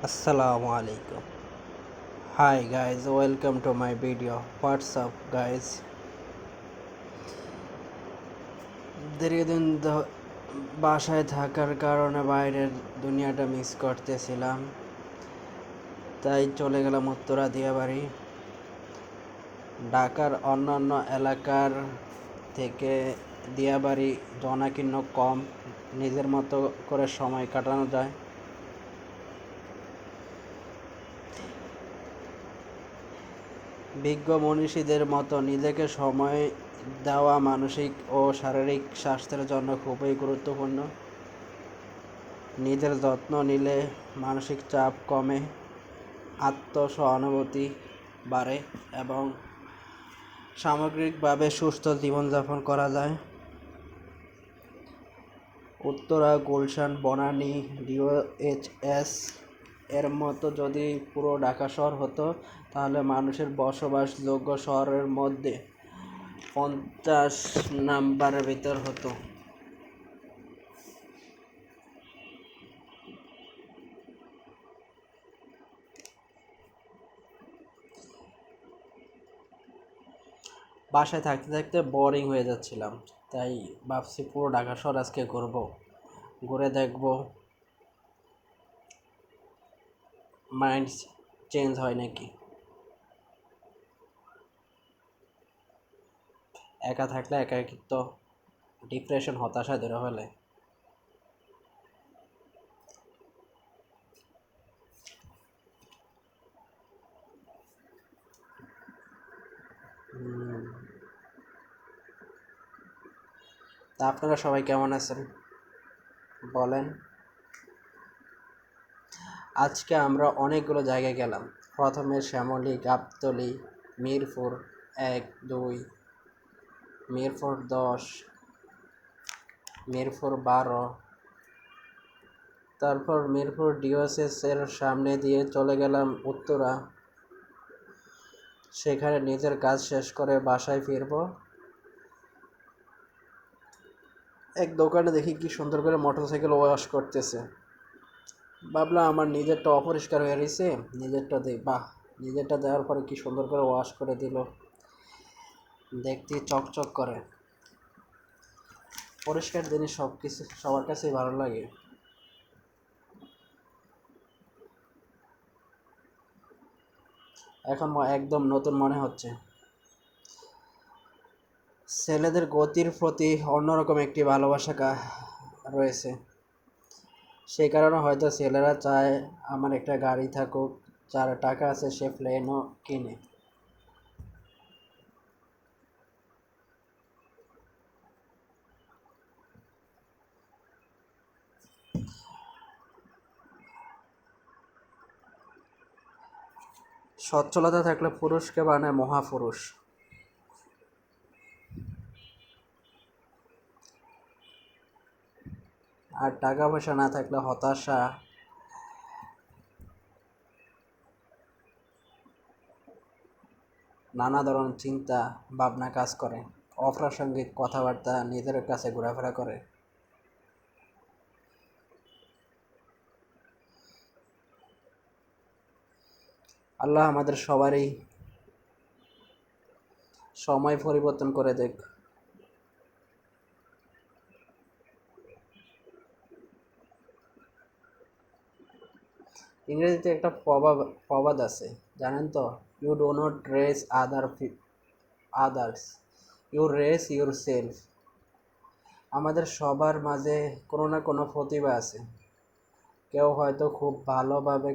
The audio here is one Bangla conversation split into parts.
Assalamu alaikum. Hi guys, welcome to my video. What's up guys? দীর্ঘদিন বাসায় থাকার কারণে বাইরের দুনিয়াটা মিস করতেছিলাম, তাই চলে গেলাম উত্তরা দিয়াবাড়ি। ঢাকার অন্যান্য এলাকার থেকে দিয়াবাড়ি জনাকীর্ণ কম, নিজের মতো করে সময় কাটানো যায়। বিজ্ঞ মনীষীদের মতো নিজেকে সময় দেওয়া মানসিক ও শারীরিক স্বাস্থ্যের জন্য খুবই গুরুত্বপূর্ণ। নিজের যত্ন নিলে মানসিক চাপ কমে, আত্মসহানুভূতি বাড়ে এবং সামগ্রিকভাবে সুস্থ জীবনযাপন করা যায়। উত্তরা, গুলশান, বনানী, ডিওএইচএস এর মতো যদি পুরো ঢাকা শহর হতো, তাহলে মানুষের বসবাসযোগ্য শহরের মধ্যে 50 নাম্বারের ভিতর হতো। বাসায় থাকতে থাকতে বোরিং হয়ে যাচ্ছিলাম, তাই ভাবছি পুরো ঢাকা শহর আজকে ঘুরে দেখব, মাইন্ড চেঞ্জ হয় নাকি। একা থাকলে একাকিত্ব, ডিপ্রেশন, হতাশায় ধরে ফেলে। তা আপনারা সবাই কেমন আছেন বলেন। আজকে আমরা অনেকগুলো জায়গায় গেলাম। প্রথমে শ্যামলী, গাবতলী, মিরপুর 1, 2, মিরপুর 10, মিরপুর 12, তারপর মিরপুর ডিওএসএস এর সামনে দিয়ে চলে গেলাম উত্তরা। সেখানে নিজের কাজ শেষ করে বাসায় ফিরব। এক দোকানে দেখি কি সুন্দর করে মোটরসাইকেল ওয়াশ করতেছে। ভাবলাম আমার নিজেরটা অপরিষ্কার হয়ে রয়েছে, নিজেরটা দিই। বাহ, নিজেরটা দেওয়ার পরে কি সুন্দর করে ওয়াশ করে দিল, দেখতে চকচক করে। পরিষ্কার জিনিস সবার কাছেই ভালো লাগে। এখন একদম নতুন মনে হচ্ছে। ছেলেদের গতির প্রতি অন্যরকম একটি ভালোবাসা রয়েছে। সেই কারণে হয়তো ছেলেরা চায় আমার একটা গাড়ি থাকুক, যার টাকা আছে সে প্লেনও কিনে। সচ্ছলতা থাকলে পুরুষকে বানায় মহাপুরুষ। আর টাকা পয়সা না থাকলে হতাশা, নানা ধরনের চিন্তা ভাবনা কাজ করে, অপ্রাসঙ্গিক কথাবার্তা নিজের কাছে ঘোরাফেরা করে। আল্লাহ আমাদের সবারই সময় পরিবর্তন করে দেখ। ইংরেজিতে একটা প্রবাদ আছে, জানেন তো? You do not race others, you race yourself. আমাদের সবার মাঝে কোনো না কোনো প্রতিভা আছে। কেউ হয়তো খুব ভালোভাবে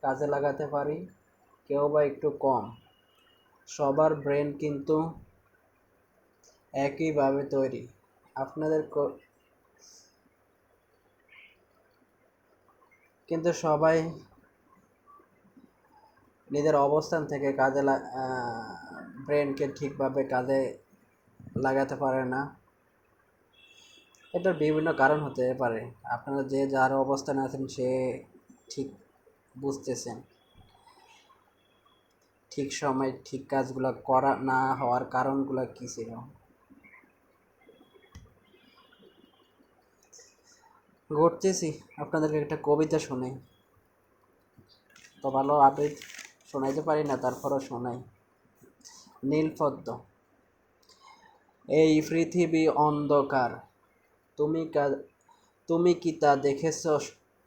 কাজে লাগাতে পারি, কেউ বা একটু কম। সবার ব্রেন কিন্তু একইভাবে তৈরি। আপনাদের কিন্তু সবাই নিজের অবস্থান থেকে ব্রেনকে ঠিকভাবে কাজে লাগাতে পারে না। এটার বিভিন্ন কারণ হতে পারে। আপনারা যে যার অবস্থানে আছেন সে ঠিক বুঝতেছেন। ঠিক সময় ঠিক কাজগুলো করা না হওয়ার কারণগুলো কী ছিল। ঘুরতেছি, আপনাদেরকে একটা কবিতা শোনাই। তো ভালো আবৃত্তি শোনাইতে পারি না, তারপরও শোনাই। নীলপদ্ম। এই পৃথিবী অন্ধকার, তুমি কি তা দেখেছ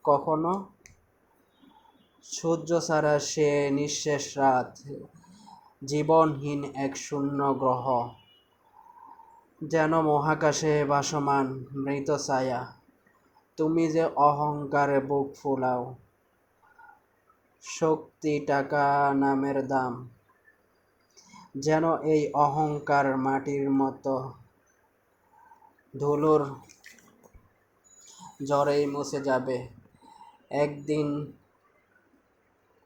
কখনো? সূর্য ছাড়া সে নিঃশেষ রাত, জীবনহীন এক শূন্য গ্রহ, যেন মহাকাশে ভাসমান মৃত ছায়া। তুমি যে অহংকারে বুক ফুলাও, শক্তি টাকা নামের দাম, যেন এই অহংকার মাটির মতো ধুলোর ঝড়েই মুছে যাবে একদিন।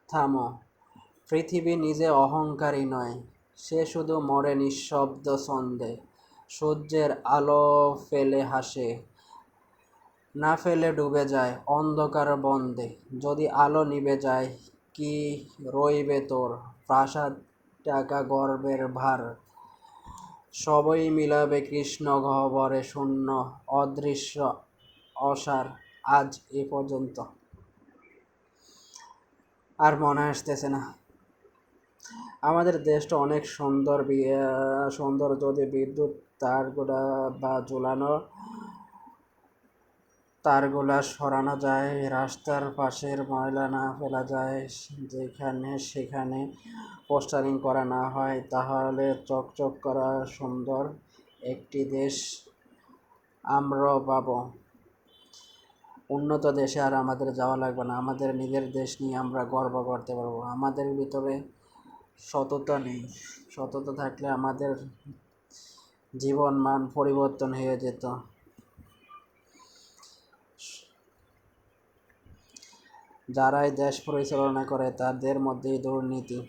থামো, পৃথিবী নিজে অহংকারী নয়, সে শুধু মরে নিঃশব্দ ছন্দে। সূর্যের আলো ফেলে হাসে, না ফেলে ডুবে যায় অন্ধকার বন্দে। যদি আলো নিভে যায়, কি রইবে তোর? প্রাসাদ, টাকা, গর্বের ভার, সবই মিলাবে কৃষ্ণ গহ্বরে শূন্য অদৃশ্য অসার। আজ এ পর্যন্ত। আর মনে আসতেছে না। আমাদের দেশটা অনেক সুন্দর, সুন্দর যদি বিদ্যুৎ তারগুলা বা ঝুলানো তারগুলা সরানো যায়, রাস্তার পাশের ময়লা না ফেলা যায়, যেখানে সেখানে পোস্টারিং করা না হয়, তাহলে চকচক করা সুন্দর একটি দেশ আমরা পাবো। উন্নত দেশে আর আমাদের যাওয়া লাগবে না, আমাদের নিজের দেশ নিয়ে আমরা গর্ব করতে পারবো। আমাদের ভিতরে সততা নেই, সততা থাকলে আমাদের জীবন মান পরিবর্তন হয়ে যেত। যারাই দেশ পরিচালনা করে তাদের মধ্যেই দুর্নীতি।